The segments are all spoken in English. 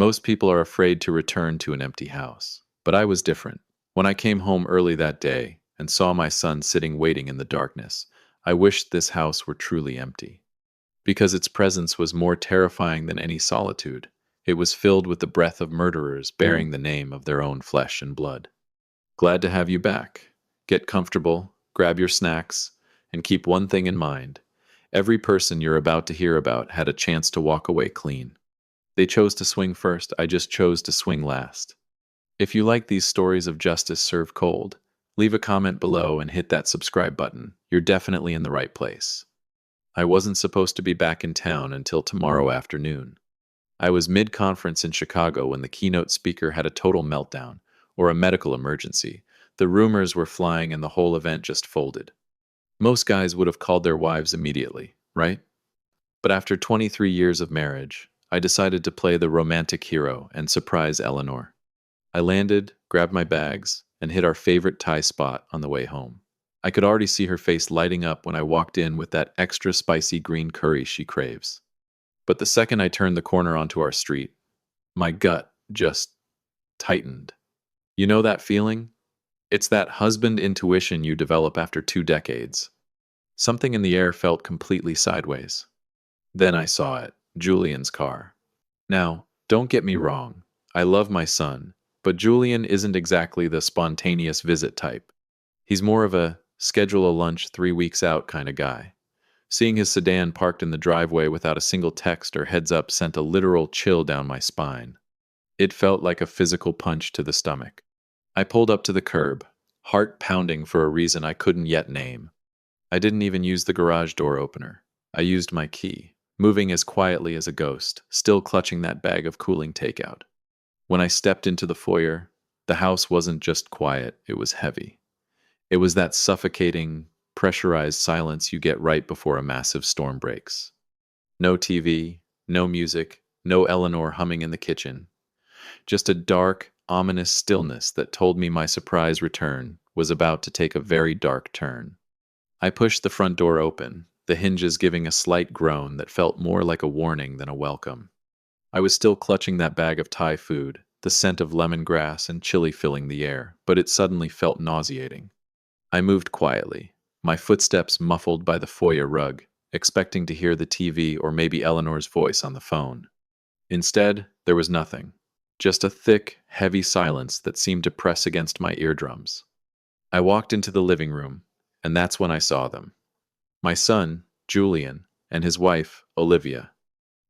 Most people are afraid to return to an empty house. But I was different. When I came home early that day and saw my son sitting waiting in the darkness, I wished this house were truly empty. Because its presence was more terrifying than any solitude. It was filled with the breath of murderers bearing the name of their own flesh and blood. Glad to have you back. Get comfortable, grab your snacks, and keep one thing in mind. Every person you're about to hear about had a chance to walk away clean. They chose to swing first, I just chose to swing last. If you like these stories of justice served cold, leave a comment below and hit that subscribe button. You're definitely in the right place. I wasn't supposed to be back in town until tomorrow afternoon. I was mid-conference in Chicago when the keynote speaker had a total meltdown, or a medical emergency. The rumors were flying and the whole event just folded. Most guys would have called their wives immediately, right? But after 23 years of marriage, I decided to play the romantic hero and surprise Eleanor. I landed, grabbed my bags, and hit our favorite Thai spot on the way home. I could already see her face lighting up when I walked in with that extra spicy green curry she craves. But the second I turned the corner onto our street, my gut just tightened. You know that feeling? It's that husband intuition you develop after 2 decades. Something in the air felt completely sideways. Then I saw it, Julian's car. Now, don't get me wrong, I love my son, but Julian isn't exactly the spontaneous visit type. He's more of a schedule a lunch 3 weeks out kind of guy. Seeing his sedan parked in the driveway without a single text or heads up sent a literal chill down my spine. It felt like a physical punch to the stomach. I pulled up to the curb, heart pounding for a reason I couldn't yet name. I didn't even use the garage door opener. I used my key, moving as quietly as a ghost, still clutching that bag of cooling takeout. When I stepped into the foyer, the house wasn't just quiet, it was heavy. It was that suffocating, pressurized silence you get right before a massive storm breaks. No TV, no music, no Eleanor humming in the kitchen. Just a dark, ominous stillness that told me my surprise return was about to take a very dark turn. I pushed the front door open, the hinges giving a slight groan that felt more like a warning than a welcome. I was still clutching that bag of Thai food, the scent of lemongrass and chili filling the air, but it suddenly felt nauseating. I moved quietly, my footsteps muffled by the foyer rug, expecting to hear the TV or maybe Eleanor's voice on the phone. Instead, there was nothing. Just a thick, heavy silence that seemed to press against my eardrums. I walked into the living room, and that's when I saw them. My son, Julian, and his wife, Olivia.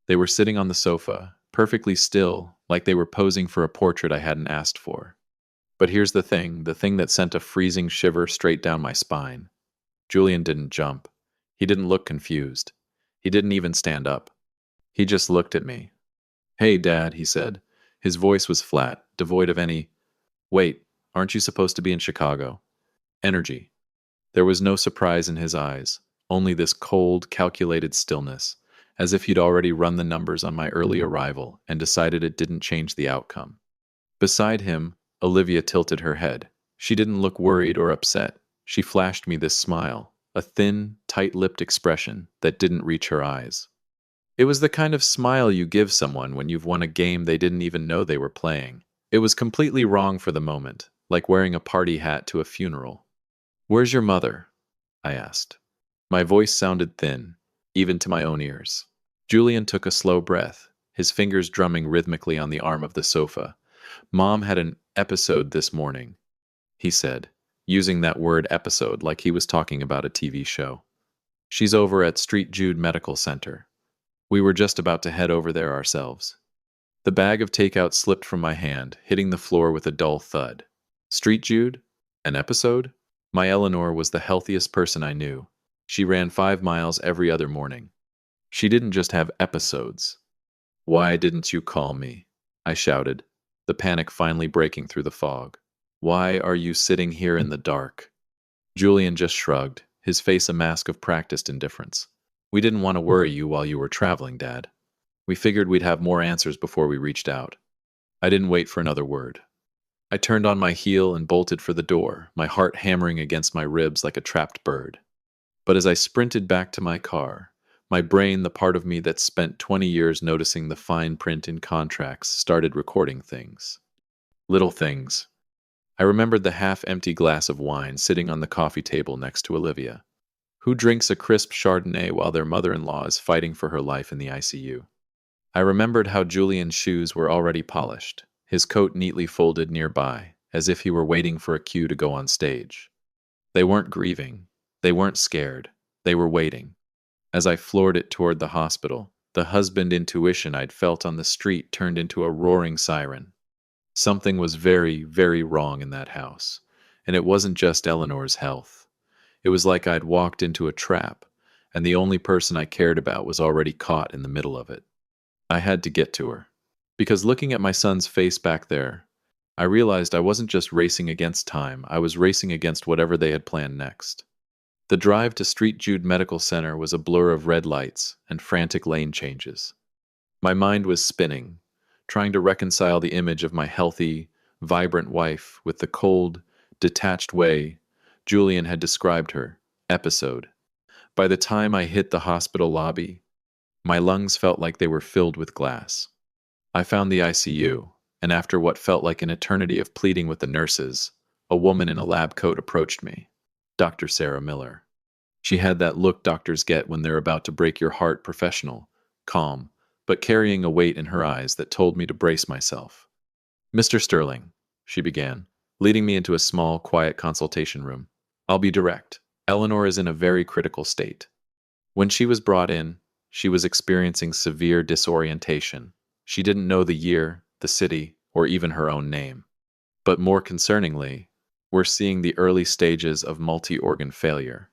They were sitting on the sofa, perfectly still, like they were posing for a portrait I hadn't asked for. But here's the thing that sent a freezing shiver straight down my spine. Julian didn't jump. He didn't look confused. He didn't even stand up. He just looked at me. "Hey, Dad," he said. His voice was flat, devoid of any, "Wait, aren't you supposed to be in Chicago?" energy. There was no surprise in his eyes, only this cold, calculated stillness, as if he'd already run the numbers on my early arrival and decided it didn't change the outcome. Beside him, Olivia tilted her head. She didn't look worried or upset. She flashed me this smile, a thin, tight-lipped expression that didn't reach her eyes. It was the kind of smile you give someone when you've won a game they didn't even know they were playing. It was completely wrong for the moment, like wearing a party hat to a funeral. "Where's your mother?" I asked. My voice sounded thin, even to my own ears. Julian took a slow breath, his fingers drumming rhythmically on the arm of the sofa. "Mom had an episode this morning," he said, using that word episode like he was talking about a TV show. "She's over at St. Jude Medical Center. We were just about to head over there ourselves." The bag of takeout slipped from my hand, hitting the floor with a dull thud. St. Jude? An episode? My Eleanor was the healthiest person I knew. She ran 5 miles every other morning. She didn't just have episodes. "Why didn't you call me?" I shouted, the panic finally breaking through the fog. "Why are you sitting here in the dark?" Julian just shrugged, his face a mask of practiced indifference. "We didn't want to worry you while you were traveling, Dad. We figured we'd have more answers before we reached out." I didn't wait for another word. I turned on my heel and bolted for the door, my heart hammering against my ribs like a trapped bird. But as I sprinted back to my car, My brain, the part of me that spent 20 years noticing the fine print in contracts, started recording things. Little things. I remembered the half-empty glass of wine sitting on the coffee table next to Olivia. Who drinks a crisp Chardonnay while their mother-in-law is fighting for her life in the ICU? I remembered how Julian's shoes were already polished, his coat neatly folded nearby, as if he were waiting for a cue to go on stage. They weren't grieving. They weren't scared. They were waiting. As I floored it toward the hospital, the husband intuition I'd felt on the street turned into a roaring siren. Something was very, very wrong in that house, and it wasn't just Eleanor's health. It was like I'd walked into a trap, and the only person I cared about was already caught in the middle of it. I had to get to her. Because looking at my son's face back there, I realized I wasn't just racing against time, I was racing against whatever they had planned next. The drive to St. Jude Medical Center was a blur of red lights and frantic lane changes. My mind was spinning, trying to reconcile the image of my healthy, vibrant wife with the cold, detached way Julian had described her. Episode. By the time I hit the hospital lobby, my lungs felt like they were filled with glass. I found the ICU, and after what felt like an eternity of pleading with the nurses, a woman in a lab coat approached me. Dr. Sarah Miller. She had that look doctors get when they're about to break your heart, professional, calm, but carrying a weight in her eyes that told me to brace myself. Mr. Sterling, she began, leading me into a small, quiet consultation room. I'll be direct. Eleanor is in a very critical state. When she was brought in, she was experiencing severe disorientation. She didn't know the year, the city, or even her own name. But more concerningly, we're seeing the early stages of multi-organ failure.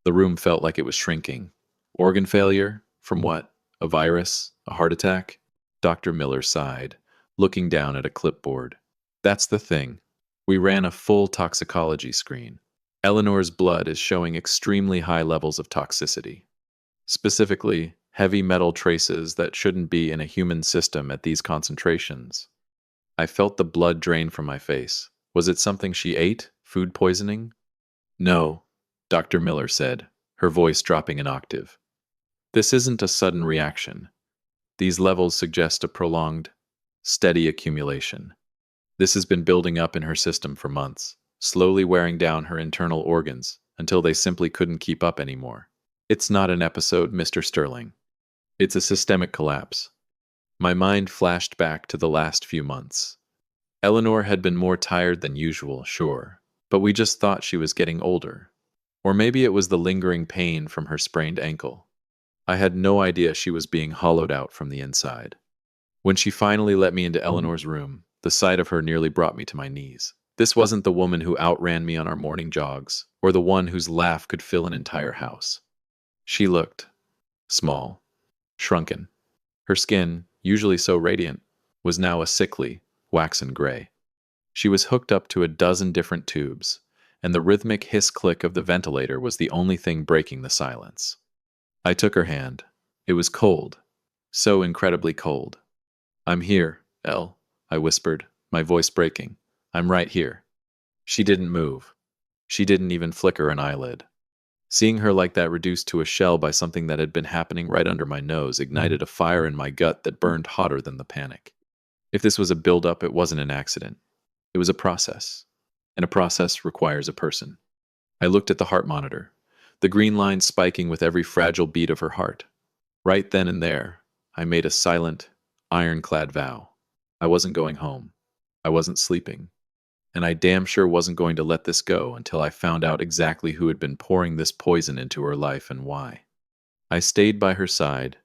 The room felt like it was shrinking. Organ failure? From what? A virus? A heart attack? Dr. Miller sighed, looking down at a clipboard. That's the thing. We ran a full toxicology screen. Eleanor's blood is showing extremely high levels of toxicity. Specifically, heavy metal traces that shouldn't be in a human system at these concentrations. I felt the blood drain from my face. Was it something she ate? Food poisoning? No, Dr. Miller said, her voice dropping an octave. This isn't a sudden reaction. These levels suggest a prolonged, steady accumulation. This has been building up in her system for months, slowly wearing down her internal organs until they simply couldn't keep up anymore. It's not an episode, Mr. Sterling. It's a systemic collapse. My mind flashed back to the last few months. Eleanor had been more tired than usual, sure, but we just thought she was getting older. Or maybe it was the lingering pain from her sprained ankle. I had no idea she was being hollowed out from the inside. When she finally let me into Eleanor's room, the sight of her nearly brought me to my knees. This wasn't the woman who outran me on our morning jogs, or the one whose laugh could fill an entire house. She looked small, shrunken. Her skin, usually so radiant, was now a sickly, waxen gray. She was hooked up to a dozen different tubes, and the rhythmic hiss-click of the ventilator was the only thing breaking the silence. I took her hand. It was cold, so incredibly cold. I'm here, Elle, I whispered, my voice breaking. I'm right here. She didn't move. She didn't even flicker an eyelid. Seeing her like that reduced to a shell by something that had been happening right under my nose ignited a fire in my gut that burned hotter than the panic. If this was a build-up, it wasn't an accident. It was a process, and a process requires a person. I looked at the heart monitor, the green line spiking with every fragile beat of her heart. Right then and there, I made a silent, ironclad vow. I wasn't going home. I wasn't sleeping. And I damn sure wasn't going to let this go until I found out exactly who had been pouring this poison into her life and why. I stayed by her side,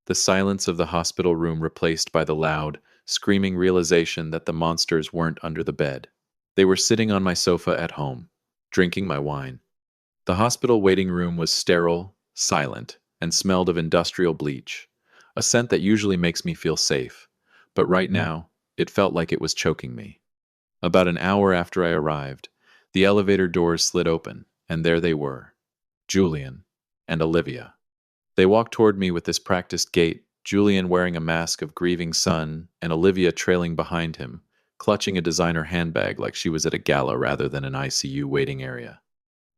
the silence of the hospital room replaced by the loud, screaming realization that the monsters weren't under the bed. They were sitting on my sofa at home, drinking my wine. The hospital waiting room was sterile, silent, and smelled of industrial bleach, a scent that usually makes me feel safe, but right now, it felt like it was choking me. About an hour after I arrived, the elevator doors slid open, and there they were, Julian and Olivia. They walked toward me with this practiced gait, Julian wearing a mask of grieving son, and Olivia trailing behind him, clutching a designer handbag like she was at a gala rather than an ICU waiting area.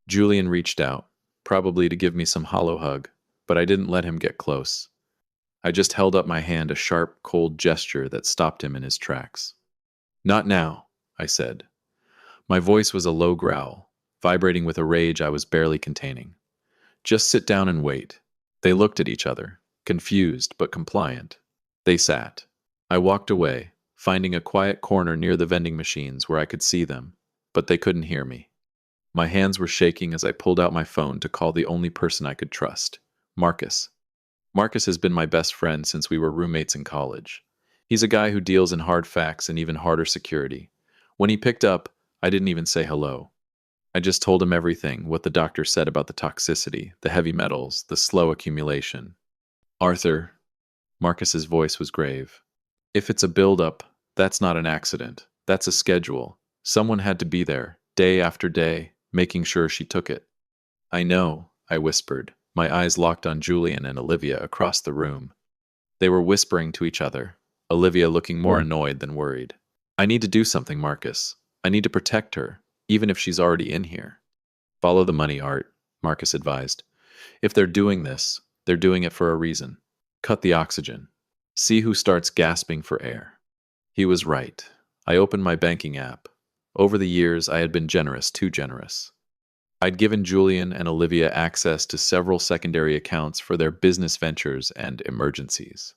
Julian reached out, probably to give me some hollow hug, but I didn't let him get close. I just held up my hand, a sharp, cold gesture that stopped him in his tracks. Not now, I said. My voice was a low growl, vibrating with a rage I was barely containing. Just sit down and wait. They looked at each other, confused but compliant. They sat. I walked away, finding a quiet corner near the vending machines where I could see them, but they couldn't hear me. My hands were shaking as I pulled out my phone to call the only person I could trust, Marcus. Marcus has been my best friend since we were roommates in college. He's a guy who deals in hard facts and even harder security. When he picked up, I didn't even say hello. I just told him everything, what the doctor said about the toxicity, the heavy metals, the slow accumulation. Arthur, Marcus's voice was grave. If it's a buildup, that's not an accident. That's a schedule. Someone had to be there, day after day, making sure she took it. I know, I whispered, my eyes locked on Julian and Olivia across the room. They were whispering to each other, Olivia looking more annoyed than worried. I need to do something, Marcus. I need to protect her, even if she's already in here. Follow the money, Art, Marcus advised. If they're doing this, they're doing it for a reason. Cut the oxygen. See who starts gasping for air. He was right. I opened my banking app. Over the years, I had been generous, too generous. I'd given Julian and Olivia access to several secondary accounts for their business ventures and emergencies.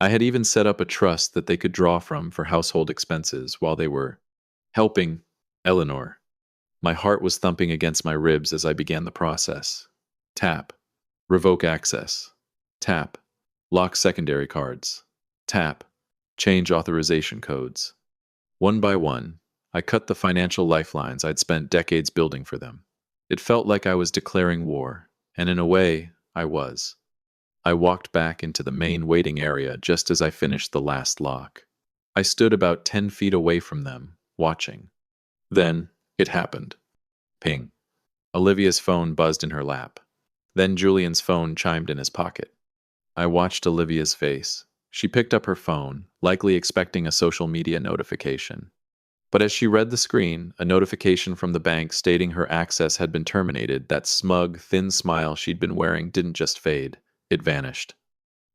I had even set up a trust that they could draw from for household expenses while they were helping Eleanor. My heart was thumping against my ribs as I began the process. Tap. Revoke access. Tap. Lock secondary cards. Tap. Change authorization codes. One by one, I cut the financial lifelines I'd spent decades building for them. It felt like I was declaring war, and in a way, I was. I walked back into the main waiting area just as I finished the last lock. I stood about 10 feet away from them, watching. Then, it happened. Ping. Olivia's phone buzzed in her lap. Then Julian's phone chimed in his pocket. I watched Olivia's face. She picked up her phone, likely expecting a social media notification. But as she read the screen, a notification from the bank stating her access had been terminated, that smug, thin smile she'd been wearing didn't just fade, it vanished.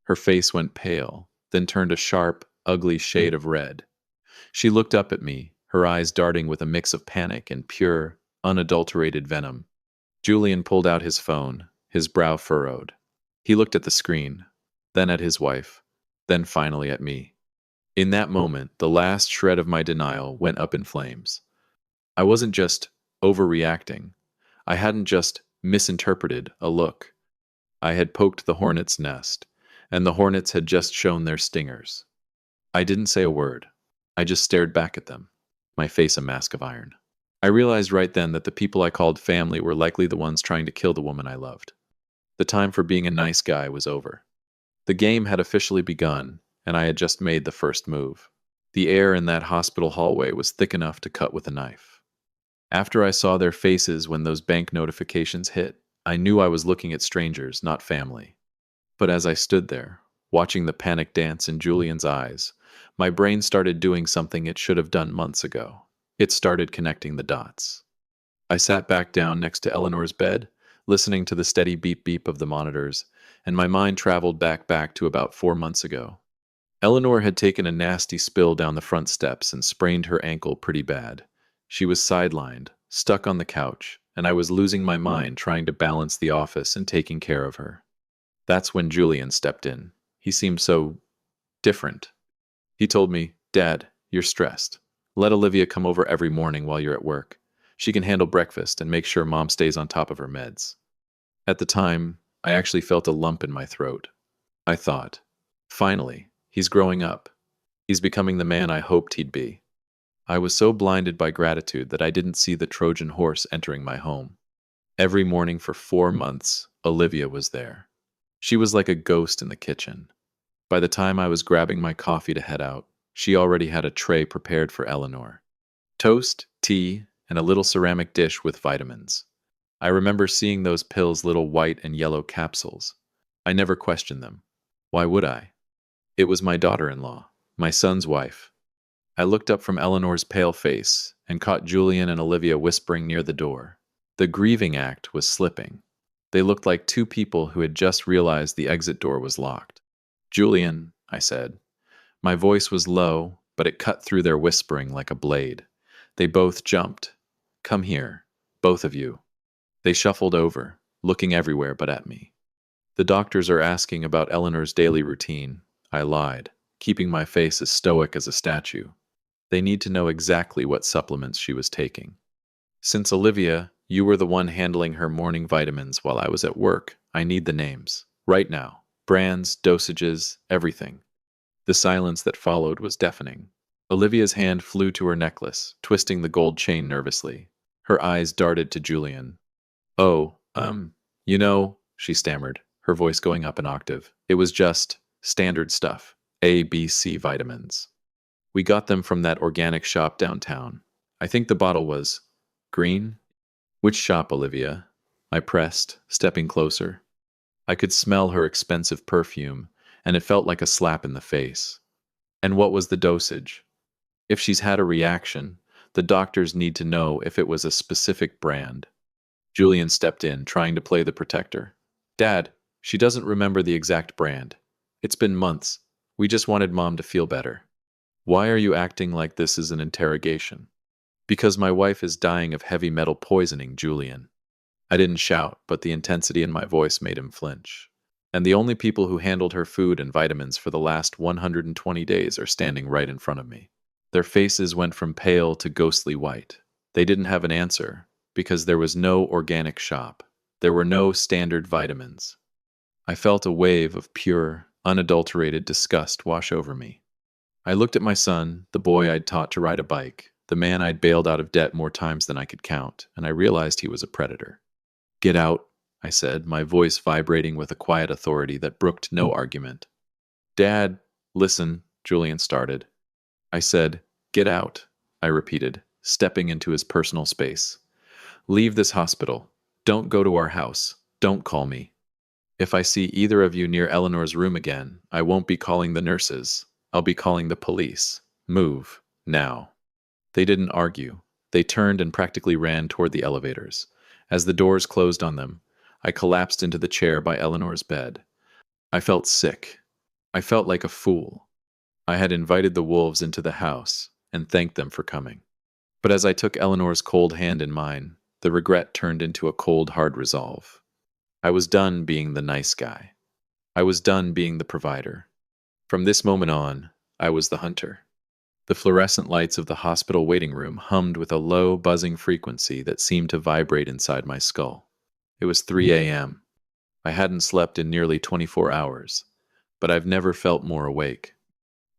Her face went pale, then turned a sharp, ugly shade of red. She looked up at me, her eyes darting with a mix of panic and pure, unadulterated venom. Julian pulled out his phone, his brow furrowed. He looked at the screen, then at his wife, then finally at me. In that moment, the last shred of my denial went up in flames. I wasn't just overreacting. I hadn't just misinterpreted a look. I had poked the hornet's nest, and the hornets had just shown their stingers. I didn't say a word. I just stared back at them, my face a mask of iron. I realized right then that the people I called family were likely the ones trying to kill the woman I loved. The time for being a nice guy was over. The game had officially begun, and I had just made the first move. The air in that hospital hallway was thick enough to cut with a knife. After I saw their faces when those bank notifications hit, I knew I was looking at strangers, not family. But as I stood there, watching the panic dance in Julian's eyes, my brain started doing something it should have done months ago. It started connecting the dots. I sat back down next to Eleanor's bed, listening to the steady beep-beep of the monitors, and my mind traveled back to about 4 months ago. Eleanor had taken a nasty spill down the front steps and sprained her ankle pretty bad. She was sidelined, stuck on the couch, and I was losing my mind trying to balance the office and taking care of her. That's when Julian stepped in. He seemed so different. He told me, "Dad, you're stressed. Let Olivia come over every morning while you're at work. She can handle breakfast and make sure Mom stays on top of her meds." At the time, I actually felt a lump in my throat. I thought, finally, he's growing up. He's becoming the man I hoped he'd be. I was so blinded by gratitude that I didn't see the Trojan horse entering my home. Every morning for 4 months, Olivia was there. She was like a ghost in the kitchen. By the time I was grabbing my coffee to head out, she already had a tray prepared for Eleanor. Toast, tea, and a little ceramic dish with vitamins. I remember seeing those pills, little white and yellow capsules. I never questioned them. Why would I? It was my daughter-in-law, my son's wife. I looked up from Eleanor's pale face and caught Julian and Olivia whispering near the door. The grieving act was slipping. They looked like two people who had just realized the exit door was locked. Julian, I said. My voice was low, but it cut through their whispering like a blade. They both jumped. Come here, both of you. They shuffled over, looking everywhere but at me. The doctors are asking about Eleanor's daily routine. I lied, keeping my face as stoic as a statue. They need to know exactly what supplements she was taking. Since Olivia, you were the one handling her morning vitamins while I was at work, I need the names. Right now. Brands, dosages, everything. The silence that followed was deafening. Olivia's hand flew to her necklace, twisting the gold chain nervously. Her eyes darted to Julian. Oh, she stammered, her voice going up an octave. It was just standard stuff. A, B, C vitamins. We got them from that organic shop downtown. I think the bottle was green. Which shop, Olivia? I pressed, stepping closer. I could smell her expensive perfume, and it felt like a slap in the face. And what was the dosage? If she's had a reaction, the doctors need to know if it was a specific brand. Julian stepped in, trying to play the protector. Dad, she doesn't remember the exact brand. It's been months. We just wanted Mom to feel better. Why are you acting like this is an interrogation? Because my wife is dying of heavy metal poisoning, Julian. I didn't shout, but the intensity in my voice made him flinch. And the only people who handled her food and vitamins for the last 120 days are standing right in front of me. Their faces went from pale to ghostly white. They didn't have an answer, because there was no organic shop. There were no standard vitamins. I felt a wave of pure, unadulterated disgust wash over me. I looked at my son, the boy I'd taught to ride a bike, the man I'd bailed out of debt more times than I could count, and I realized he was a predator. Get out, I said, my voice vibrating with a quiet authority that brooked no argument. Dad, listen, Julian started. I said, get out, I repeated, stepping into his personal space. Leave this hospital. Don't go to our house. Don't call me. If I see either of you near Eleanor's room again, I won't be calling the nurses. I'll be calling the police. Move, now. They didn't argue. They turned and practically ran toward the elevators. As the doors closed on them, I collapsed into the chair by Eleanor's bed. I felt sick. I felt like a fool. I had invited the wolves into the house and thanked them for coming. But as I took Eleanor's cold hand in mine, the regret turned into a cold, hard resolve. I was done being the nice guy. I was done being the provider. From this moment on, I was the hunter. The fluorescent lights of the hospital waiting room hummed with a low, buzzing frequency that seemed to vibrate inside my skull. It was 3 a.m. I hadn't slept in nearly 24 hours, but I've never felt more awake.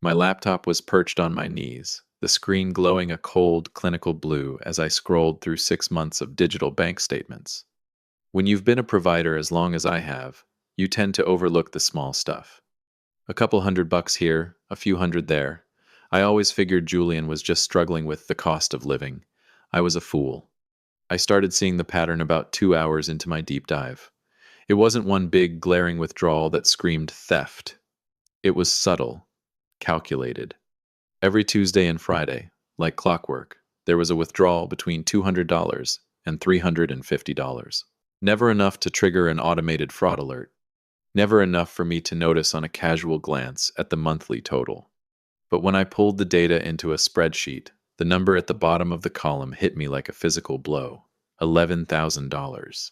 My laptop was perched on my knees, the screen glowing a cold, clinical blue as I scrolled through 6 months of digital bank statements. When you've been a provider as long as I have, you tend to overlook the small stuff. A couple $100 here, a few hundred there. I always figured Julian was just struggling with the cost of living. I was a fool. I started seeing the pattern about 2 hours into my deep dive. It wasn't one big, glaring withdrawal that screamed theft. It was subtle, calculated. Every Tuesday and Friday, like clockwork, there was a withdrawal between $200 and $350. Never enough to trigger an automated fraud alert. Never enough for me to notice on a casual glance at the monthly total. But when I pulled the data into a spreadsheet, the number at the bottom of the column hit me like a physical blow. $11,000.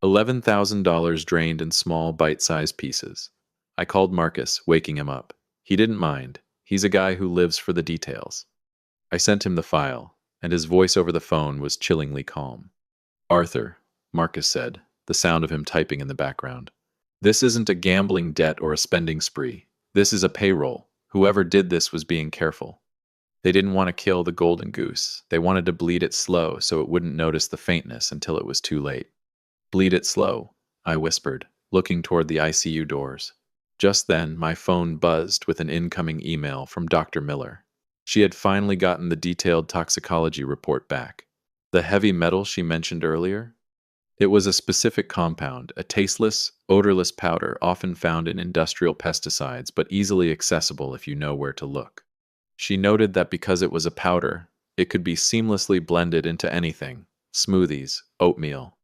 $11,000 drained in small, bite-sized pieces. I called Marcus, waking him up. He didn't mind. He's a guy who lives for the details. I sent him the file, and his voice over the phone was chillingly calm. Arthur, Marcus said, the sound of him typing in the background. This isn't a gambling debt or a spending spree. This is a payroll. Whoever did this was being careful. They didn't want to kill the golden goose. They wanted to bleed it slow so it wouldn't notice the faintness until it was too late. Bleed it slow, I whispered, looking toward the ICU doors. Just then, my phone buzzed with an incoming email from Dr. Miller. She had finally gotten the detailed toxicology report back. The heavy metal she mentioned earlier? It was a specific compound, a tasteless, odorless powder often found in industrial pesticides but easily accessible if you know where to look. She noted that because it was a powder, it could be seamlessly blended into anything: smoothies, oatmeal,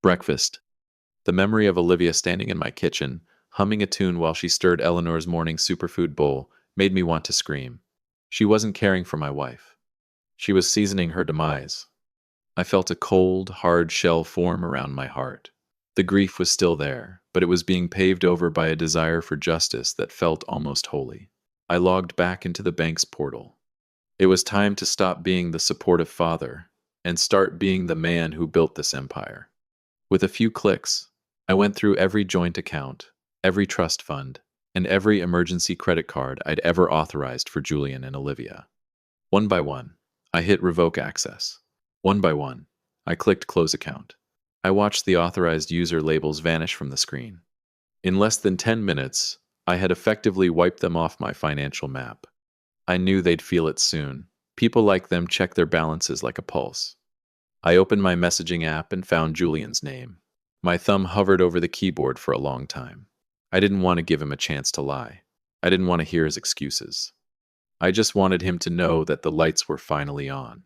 breakfast. The memory of Olivia standing in my kitchen, humming a tune while she stirred Eleanor's morning superfood bowl, made me want to scream. She wasn't caring for my wife. She was seasoning her demise. I felt a cold, hard shell form around my heart. The grief was still there, but it was being paved over by a desire for justice that felt almost holy. I logged back into the bank's portal. It was time to stop being the supportive father and start being the man who built this empire. With a few clicks, I went through every joint account, every trust fund, and every emergency credit card I'd ever authorized for Julian and Olivia. One by one, I hit revoke access. One by one, I clicked close account. I watched the authorized user labels vanish from the screen. In less than 10 minutes, I had effectively wiped them off my financial map. I knew they'd feel it soon. People like them check their balances like a pulse. I opened my messaging app and found Julian's name. My thumb hovered over the keyboard for a long time. I didn't want to give him a chance to lie. I didn't want to hear his excuses. I just wanted him to know that the lights were finally on.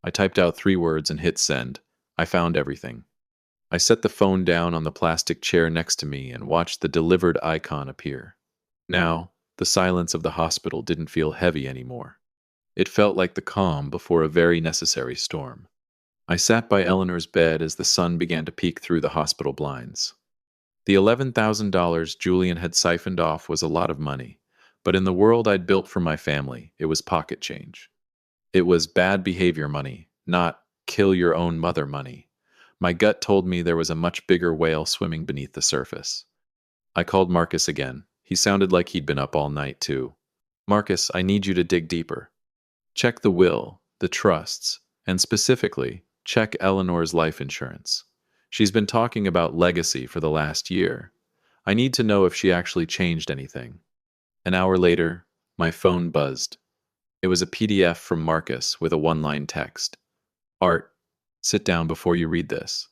I typed out 3 words and hit send. I found everything. I set the phone down on the plastic chair next to me and watched the delivered icon appear. Now, the silence of the hospital didn't feel heavy anymore. It felt like the calm before a very necessary storm. I sat by Eleanor's bed as the sun began to peek through the hospital blinds. The $11,000 Julian had siphoned off was a lot of money, but in the world I'd built for my family, it was pocket change. It was bad behavior money, not kill your own mother money. My gut told me there was a much bigger whale swimming beneath the surface. I called Marcus again. He sounded like he'd been up all night, too. Marcus, I need you to dig deeper. Check the will, the trusts, and specifically, check Eleanor's life insurance. She's been talking about legacy for the last year. I need to know if she actually changed anything. An hour later, my phone buzzed. It was a PDF from Marcus with a one-line text. Art, sit down before you read this.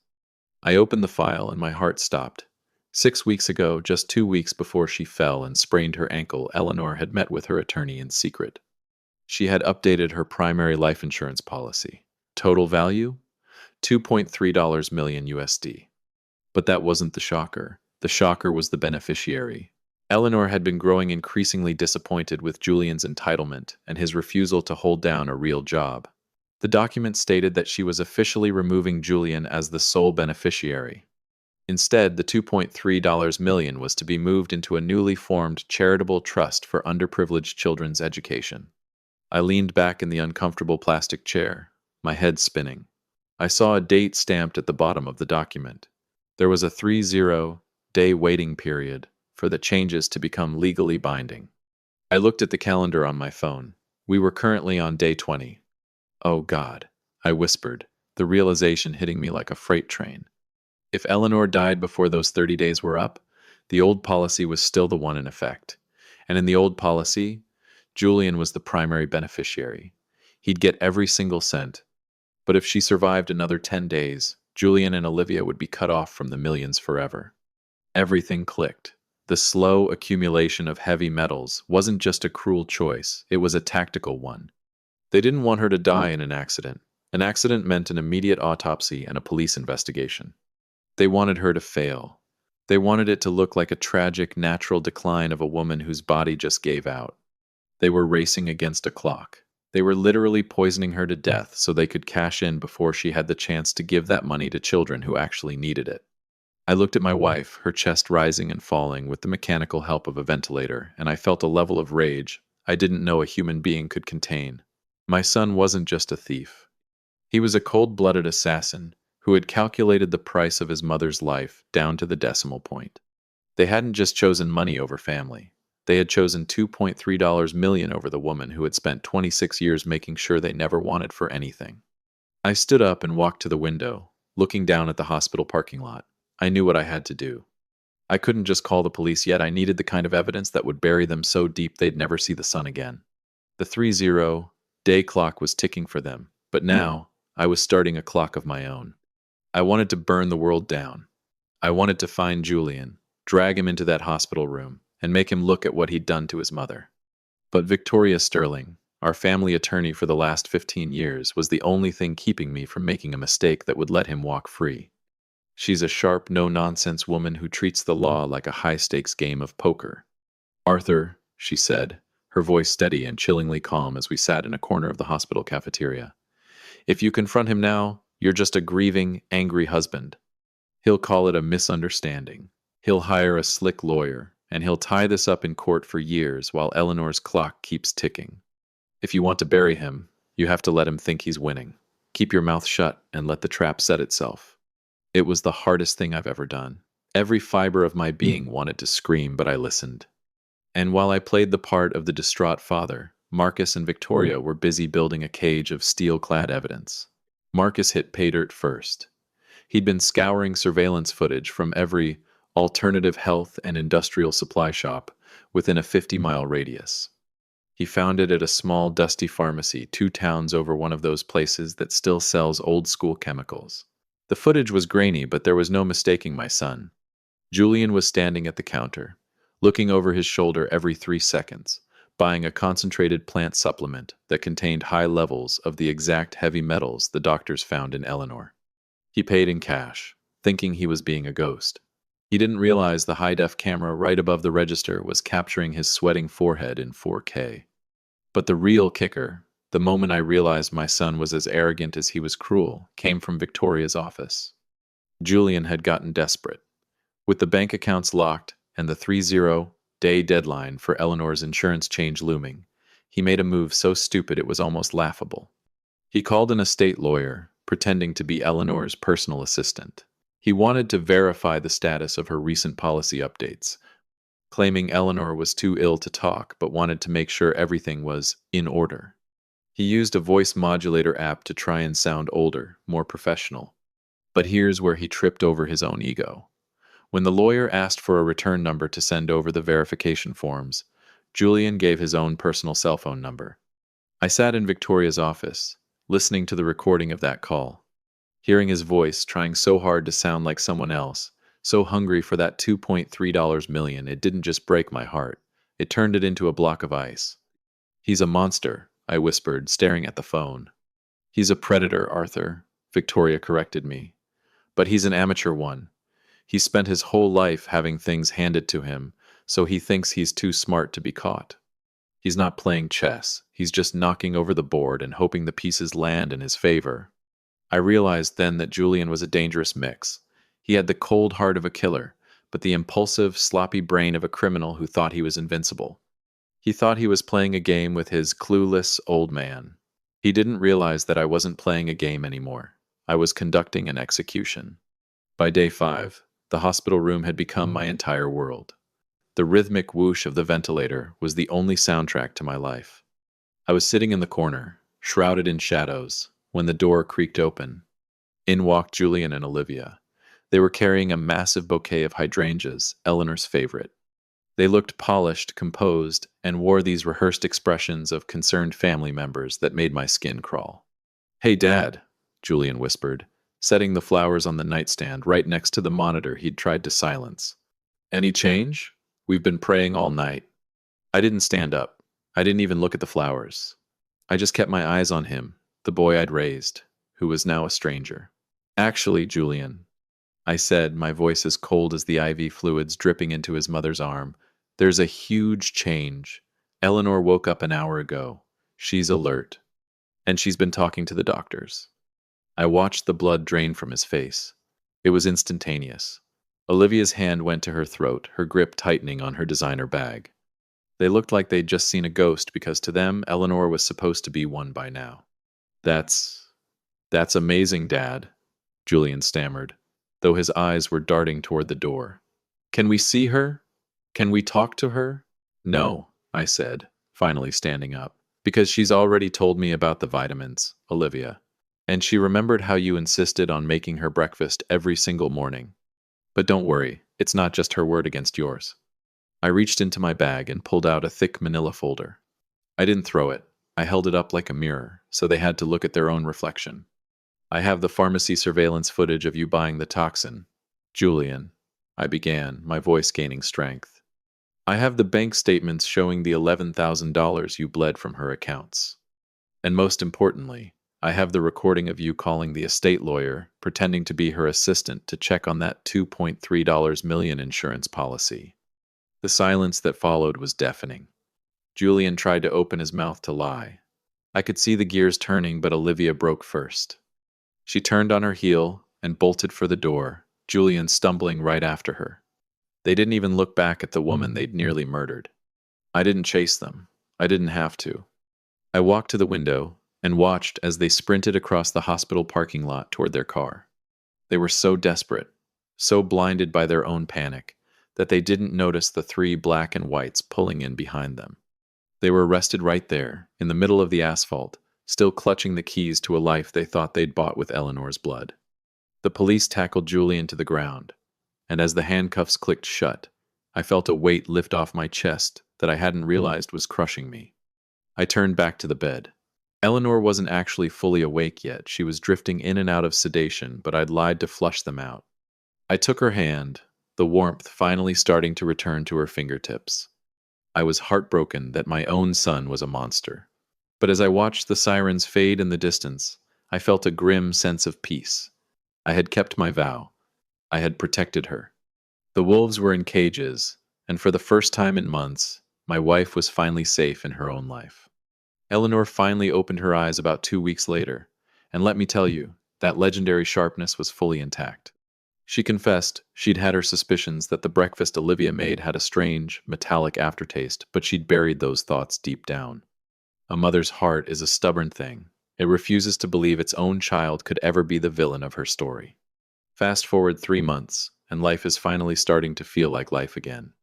I opened the file and my heart stopped. 6 weeks ago, just 2 weeks before she fell and sprained her ankle, Eleanor had met with her attorney in secret. She had updated her primary life insurance policy. Total value? $2.3 million USD. But that wasn't the shocker. The shocker was the beneficiary. Eleanor had been growing increasingly disappointed with Julian's entitlement and his refusal to hold down a real job. The document stated that she was officially removing Julian as the sole beneficiary. Instead, the $2.3 million was to be moved into a newly formed charitable trust for underprivileged children's education. I leaned back in the uncomfortable plastic chair, my head spinning. I saw a date stamped at the bottom of the document. There was a 30-day waiting period for the changes to become legally binding. I looked at the calendar on my phone. We were currently on day 20. Oh God, I whispered, the realization hitting me like a freight train. If Eleanor died before those 30 days were up, the old policy was still the one in effect. And in the old policy, Julian was the primary beneficiary. He'd get every single cent. But if she survived another 10 days, Julian and Olivia would be cut off from the millions forever. Everything clicked. The slow accumulation of heavy metals wasn't just a cruel choice, it was a tactical one. They didn't want her to die in an accident. An accident meant an immediate autopsy and a police investigation. They wanted her to fail. They wanted it to look like a tragic, natural decline of a woman whose body just gave out. They were racing against a clock. They were literally poisoning her to death so they could cash in before she had the chance to give that money to children who actually needed it. I looked at my wife, her chest rising and falling with the mechanical help of a ventilator, and I felt a level of rage I didn't know a human being could contain. My son wasn't just a thief. He was a cold-blooded assassin who had calculated the price of his mother's life down to the decimal point. They hadn't just chosen money over family. They had chosen $2.3 million over the woman who had spent 26 years making sure they never wanted for anything. I stood up and walked to the window, looking down at the hospital parking lot. I knew what I had to do. I couldn't just call the police yet. I needed the kind of evidence that would bury them so deep they'd never see the sun again. The 30-day clock was ticking for them, but now I was starting a clock of my own. I wanted to burn the world down. I wanted to find Julian, drag him into that hospital room, and make him look at what he'd done to his mother. But Victoria Sterling, our family attorney for the last 15 years, was the only thing keeping me from making a mistake that would let him walk free. She's a sharp, no-nonsense woman who treats the law like a high-stakes game of poker. Arthur, she said, her voice steady and chillingly calm as we sat in a corner of the hospital cafeteria. If you confront him now, you're just a grieving, angry husband. He'll call it a misunderstanding. He'll hire a slick lawyer, and he'll tie this up in court for years while Eleanor's clock keeps ticking. If you want to bury him, you have to let him think he's winning. Keep your mouth shut and let the trap set itself. It was the hardest thing I've ever done. Every fiber of my being wanted to scream, but I listened. And while I played the part of the distraught father, Marcus and Victoria were busy building a cage of steel-clad evidence. Marcus hit pay dirt first. He'd been scouring surveillance footage from every alternative health and industrial supply shop within a 50-mile radius. He found it at a small, dusty pharmacy 2 towns over, one of those places that still sells old-school chemicals. The footage was grainy, but there was no mistaking my son. Julian was standing at the counter, looking over his shoulder every 3 seconds, buying a concentrated plant supplement that contained high levels of the exact heavy metals the doctors found in Eleanor. He paid in cash, thinking he was being a ghost. He didn't realize the high-def camera right above the register was capturing his sweating forehead in 4K. But the real kicker, the moment I realized my son was as arrogant as he was cruel, came from Victoria's office. Julian had gotten desperate. With the bank accounts locked and the 30-day deadline for Eleanor's insurance change looming, he made a move so stupid it was almost laughable. He called an estate lawyer, pretending to be Eleanor's personal assistant. He wanted to verify the status of her recent policy updates, claiming Eleanor was too ill to talk but wanted to make sure everything was in order. He used a voice modulator app to try and sound older, more professional. But here's where he tripped over his own ego. When the lawyer asked for a return number to send over the verification forms, Julian gave his own personal cell phone number. I sat in Victoria's office, listening to the recording of that call, hearing his voice trying so hard to sound like someone else, so hungry for that $2.3 million, it didn't just break my heart, it turned it into a block of ice. He's a monster, I whispered, staring at the phone. He's a predator, Arthur, Victoria corrected me. But he's an amateur one. He spent his whole life having things handed to him, so he thinks he's too smart to be caught. He's not playing chess, he's just knocking over the board and hoping the pieces land in his favor. I realized then that Julian was a dangerous mix. He had the cold heart of a killer, but the impulsive, sloppy brain of a criminal who thought he was invincible. He thought he was playing a game with his clueless old man. He didn't realize that I wasn't playing a game anymore. I was conducting an execution. By day 5, the hospital room had become my entire world. The rhythmic whoosh of the ventilator was the only soundtrack to my life. I was sitting in the corner, shrouded in shadows, when the door creaked open. In walked Julian and Olivia. They were carrying a massive bouquet of hydrangeas, Eleanor's favorite. They looked polished, composed, and wore these rehearsed expressions of concerned family members that made my skin crawl. "Hey, Dad," Julian whispered, setting the flowers on the nightstand right next to the monitor he'd tried to silence. "Any change? We've been praying all night." I didn't stand up. I didn't even look at the flowers. I just kept my eyes on him, the boy I'd raised, who was now a stranger. "Actually, Julian," I said, my voice as cold as the IV fluids dripping into his mother's arm, "there's a huge change. Eleanor woke up an hour ago. She's alert. And she's been talking to the doctors." I watched the blood drain from his face. It was instantaneous. Olivia's hand went to her throat, her grip tightening on her designer bag. They looked like they'd just seen a ghost because to them, Eleanor was supposed to be one by now. That's amazing, Dad," Julian stammered, though his eyes were darting toward the door. "Can we see her? Can we talk to her?" "No," I said, finally standing up, "because she's already told me about the vitamins, Olivia. And she remembered how you insisted on making her breakfast every single morning. But don't worry, it's not just her word against yours." I reached into my bag and pulled out a thick manila folder. I didn't throw it. I held it up like a mirror, so they had to look at their own reflection. "I have the pharmacy surveillance footage of you buying the toxin. Julian," I began, my voice gaining strength. "I have the bank statements showing the $11,000 you bled from her accounts. And most importantly, I have the recording of you calling the estate lawyer, pretending to be her assistant to check on that $2.3 million insurance policy. The silence that followed was deafening. Julian tried to open his mouth to lie. I could see the gears turning, but Olivia broke first. She turned on her heel and bolted for the door, Julian stumbling right after her. They didn't even look back at the woman they'd nearly murdered. I didn't chase them. I didn't have to. I walked to the window and watched as they sprinted across the hospital parking lot toward their car. They were so desperate, so blinded by their own panic, that they didn't notice the three black and whites pulling in behind them. They were arrested right there, in the middle of the asphalt, still clutching the keys to a life they thought they'd bought with Eleanor's blood. The police tackled Julian to the ground, and as the handcuffs clicked shut, I felt a weight lift off my chest that I hadn't realized was crushing me. I turned back to the bed. Eleanor wasn't actually fully awake yet. She was drifting in and out of sedation, but I'd lied to flush them out. I took her hand, the warmth finally starting to return to her fingertips. I was heartbroken that my own son was a monster. But as I watched the sirens fade in the distance, I felt a grim sense of peace. I had kept my vow. I had protected her. The wolves were in cages, and for the first time in months, my wife was finally safe in her own life. Eleanor finally opened her eyes about 2 weeks later, and let me tell you, that legendary sharpness was fully intact. She confessed she'd had her suspicions that the breakfast Olivia made had a strange, metallic aftertaste, but she'd buried those thoughts deep down. A mother's heart is a stubborn thing. It refuses to believe its own child could ever be the villain of her story. Fast forward 3 months, and life is finally starting to feel like life again.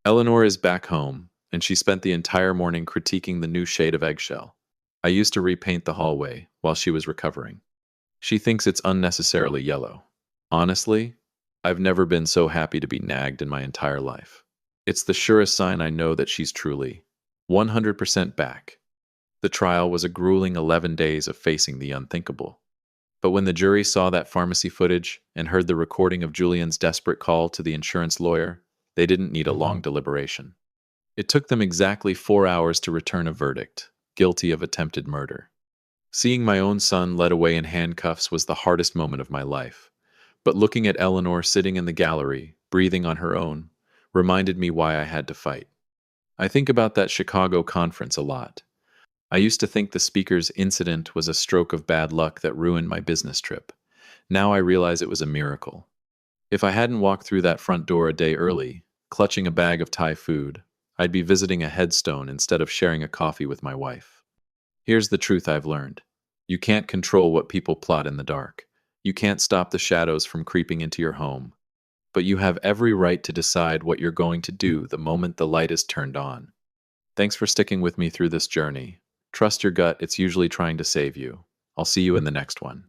Eleanor is back home, and she spent the entire morning critiquing the new shade of eggshell. I used to repaint the hallway while she was recovering. She thinks it's unnecessarily yellow. Honestly, I've never been so happy to be nagged in my entire life. It's the surest sign I know that she's truly 100% back. The trial was a grueling 11 days of facing the unthinkable. But when the jury saw that pharmacy footage and heard the recording of Julian's desperate call to the insurance lawyer, they didn't need a long deliberation. It took them exactly 4 hours to return a verdict, guilty of attempted murder. Seeing my own son led away in handcuffs was the hardest moment of my life. But looking at Eleanor sitting in the gallery, breathing on her own, reminded me why I had to fight. I think about that Chicago conference a lot. I used to think the speaker's incident was a stroke of bad luck that ruined my business trip. Now I realize it was a miracle. If I hadn't walked through that front door a day early, clutching a bag of Thai food, I'd be visiting a headstone instead of sharing a coffee with my wife. Here's the truth I've learned. You can't control what people plot in the dark. You can't stop the shadows from creeping into your home. But you have every right to decide what you're going to do the moment the light is turned on. Thanks for sticking with me through this journey. Trust your gut, it's usually trying to save you. I'll see you in the next one.